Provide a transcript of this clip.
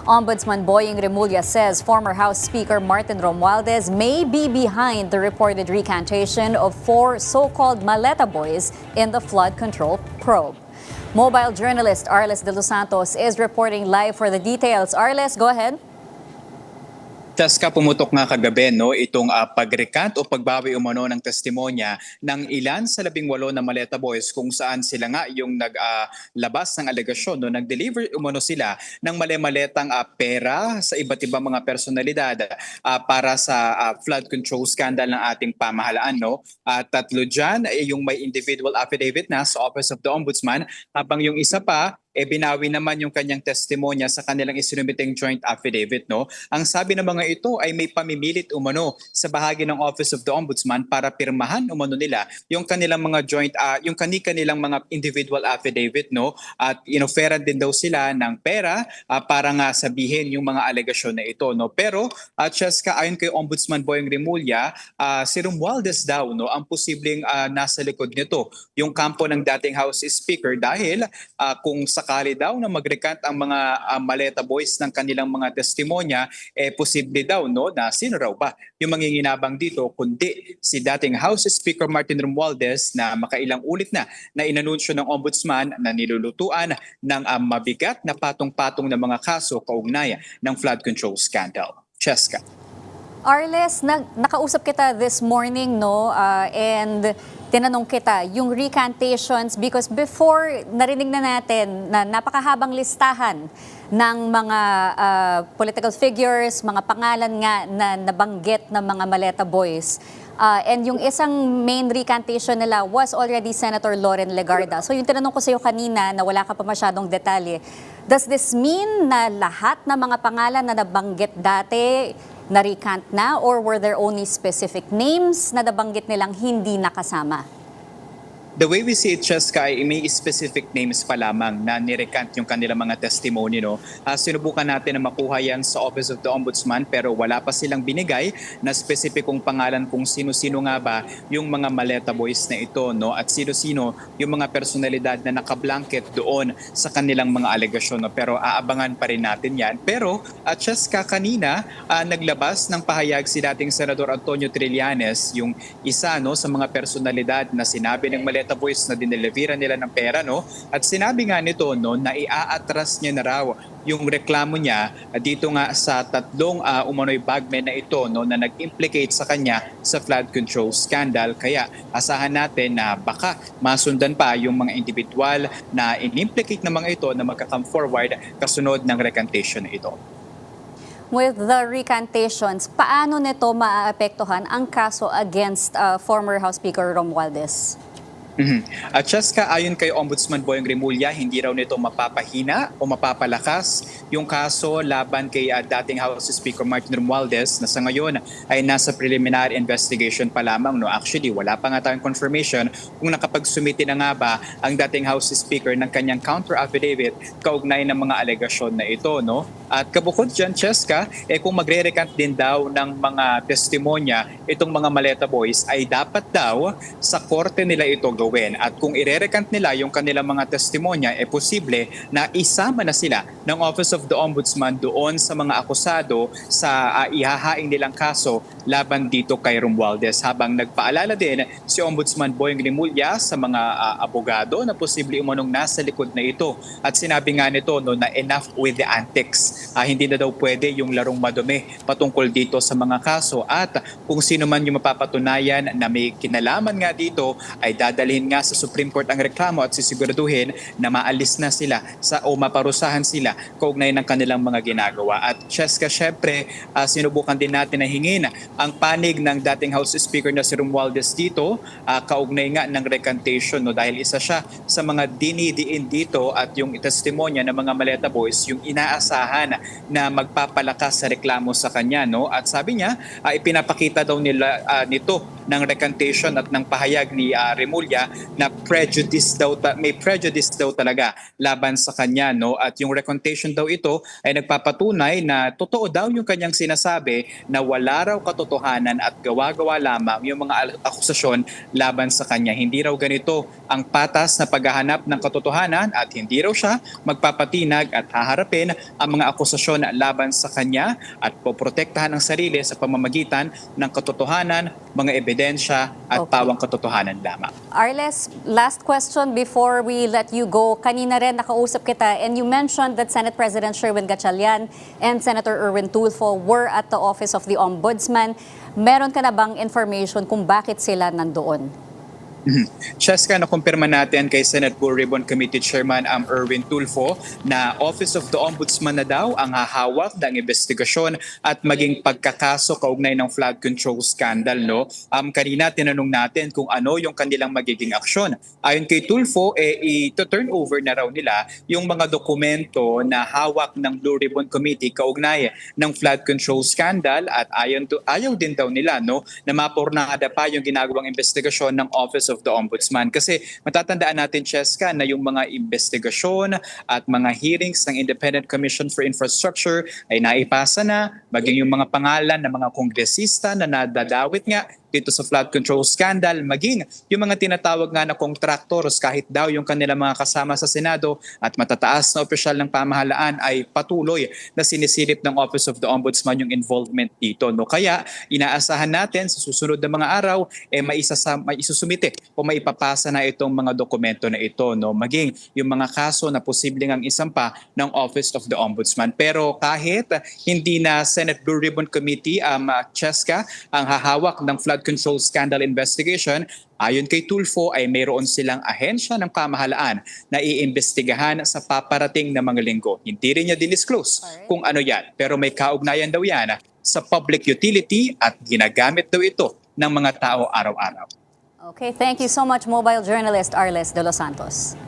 Ombudsman Boying Remulla says former House Speaker Martin Romualdez may be behind the reported recantation of 4 so-called Maleta boys in the flood control probe. Mobile journalist Arles de Los Santos is reporting live for the details. Arles, go ahead. Taska pumutok nga kagabi itong pag-recant o pagbawi umano ng testimonya ng ilan sa 18 na Maleta Boys kung saan sila nga yung naglabas ng alegasyon nag-deliver umano sila ng mali-maletang pera sa iba't ibang mga personalidad para sa flood control scandal ng ating pamahalaan. At tatlo dyan yung may individual affidavit na sa Office of the Ombudsman, habang yung isa pa binawi naman yung kanyang testimonya sa kanilang isinumiteng joint affidavit. Ang sabi ng mga ito ay may pamimilit umano sa bahagi ng Office of the Ombudsman para pirmahan umano nila yung kanilang mga joint, yung kanilang mga individual affidavit. At inoferan din daw sila ng pera para nga sabihin yung mga alegasyon na ito. Pero Cheska, ayon kay Ombudsman Boying Remulla, si Romualdez daw ang posibleng nasa likod nito, yung kampo ng dating House Speaker, dahil kung sakali daw na mag-recant ang mga Maleta Boys ng kanilang mga testimonya, posible daw na sino raw ba yung manginginabang dito kundi si dating House Speaker Martin Romualdez, na makailang ulit na inanunsyo ng Ombudsman na nilulutuan ng mabigat na patong-patong na mga kaso kaugnay ng flood control scandal. Cheska. Arles, nakausap kita this morning, and tinanong kita yung recantations because before narinig na natin na napakahabang listahan ng mga political figures, mga pangalan nga na nabanggit ng mga Maleta Boys. And yung isang main recantation nila was already Senator Loren Legarda. So yung tinanong ko sa iyo kanina na wala ka pa masyadong detalye, does this mean na lahat ng mga pangalan na nabanggit dati na-recant na, or were there only specific names na nabanggit nilang hindi nakasama? The way we see it, Cheska, ay may specific names pa lamang na nirecant yung kanilang mga testimony. Sinubukan natin na makuha yan sa Office of the Ombudsman, pero wala pa silang binigay na specificong pangalan kung sino-sino nga ba yung mga Maleta Boys na ito, at sino-sino yung mga personalidad na nakablanket doon sa kanilang mga alegasyon. Pero aabangan pa rin natin yan. Pero Cheska, kanina naglabas ng pahayag si dating Senador Antonio Trillanes, yung isa sa mga personalidad na sinabi ng Maleta Boys na dinelivera nila ng pera, at sinabi nga nito na iaatras niya na raw yung reklamo niya dito nga sa tatlong umano'y bagmen na ito na nag-implicate sa kanya sa flood control scandal. Kaya asahan natin na baka masundan pa yung mga individual na in-implicate na mga ito na magka-come forward kasunod ng recantation na ito. With the recantations, paano nito maaapektuhan ang kaso against former House Speaker Romualdez? At Cheska, ayon kay Ombudsman Boying Remulla, hindi raw nito mapapahina o mapapalakas yung kaso laban kay dating House Speaker Martin Romualdez, na sa ngayon ay nasa preliminary investigation pa lamang. Actually, wala pa nga tayong confirmation kung nakapagsumite na nga ba ang dating House Speaker ng kanyang counter affidavit kaugnay ng mga alegasyon na ito. At kabukod dyan, Cheska, kung magre-recant din daw ng mga testimonya itong mga Maleta Boys, ay dapat daw sa korte nila ito gawin. At kung ire-recant nila yung kanilang mga testimonya, posible na isama na sila ng Office of the Ombudsman doon sa mga akusado sa ihahaing nilang kaso laban dito kay Romualdez. Habang nagpaalala din si Ombudsman Boying Remulla sa mga abogado na posible umanong nasa likod na ito. At sinabi nga nito na enough with the antics. Hindi na daw pwede yung larong madumi patungkol dito sa mga kaso, at kung sino man yung mapapatunayan na may kinalaman nga dito ay dadalhin nga sa Supreme Court ang reklamo at sisiguraduhin na maalis na sila o maparusahan sila kaugnay ng kanilang mga ginagawa. At Cheska, syempre, sinubukan din natin na hingin ang panig ng dating House Speaker na si Romualdez dito, kaugnay nga ng recantation, dahil isa siya sa mga dinidiin dito, at yung testimonya ng mga Maleta Boys yung inaasahan na magpapalakas sa reklamo sa kanya. At sabi niya, ipinapakita daw nila nito ng recantation at ng pahayag ni Remulla Remulla na may prejudice daw talaga laban sa kanya, no? At yung recantation daw ito ay nagpapatunay na totoo daw yung kanyang sinasabi na wala raw katotohanan at gawa-gawa lamang yung mga akusasyon laban sa kanya. Hindi raw ganito ang patas na paghahanap ng katotohanan at hindi raw siya magpapatinag at haharapin ang mga akusasyon laban sa kanya at poprotektahan ang sarili sa pamamagitan ng katotohanan, mga ebidensya at Okay. pawang katotohanan lamang. Arles, last question before we let you go. Kanina rin nakausap kita and you mentioned that Senate President Sherwin Gatchalian and Senator Erwin Tulfo were at the office of the Ombudsman. Meron ka na bang information kung bakit sila nandoon? Cheska, nakumpirma natin kay Senate Blue Ribbon Committee Chairman Erwin Tulfo na Office of the Ombudsman na daw ang hahawak ng investigasyon at maging pagkakaso kaugnay ng flood control scandal. No? Kanina tinanong natin kung ano yung kanilang magiging aksyon. Ayon kay Tulfo, i-turn over na raw nila yung mga dokumento na hawak ng Blue Ribbon Committee kaugnay ng flood control scandal at ayaw din daw nila, no, na mapornada pa yung ginagawang investigasyon ng Office of the Ombudsman. Kasi matatandaan natin, Cheska, na yung mga investigasyon at mga hearings ng Independent Commission for Infrastructure ay naipasa na, maging yung mga pangalan ng mga kongresista na nadadawit nga dito sa flood control scandal, maging yung mga tinatawag nga na contractors kahit daw yung kanilang mga kasama sa Senado at matataas na opisyal ng pamahalaan ay patuloy na sinisilip ng Office of the Ombudsman yung involvement dito. No? Kaya inaasahan natin sa susunod na mga araw maisusumite o maipapasa na itong mga dokumento na ito. No? Maging yung mga kaso na posibleng ang isampa ng Office of the Ombudsman. Pero kahit hindi na Senate Blue Ribbon Committee, Cheska, ang hahawak ng flood control scandal investigation, ayon kay Tulfo ay mayroon silang ahensya ng pamahalaan na iimbestigahan sa paparating na mga linggo. Hindi rin niya dinisclose kung ano yan, pero may kaugnayan daw yan sa public utility at ginagamit daw ito ng mga tao araw-araw. Okay, thank you so much, mobile journalist Arles de los Santos.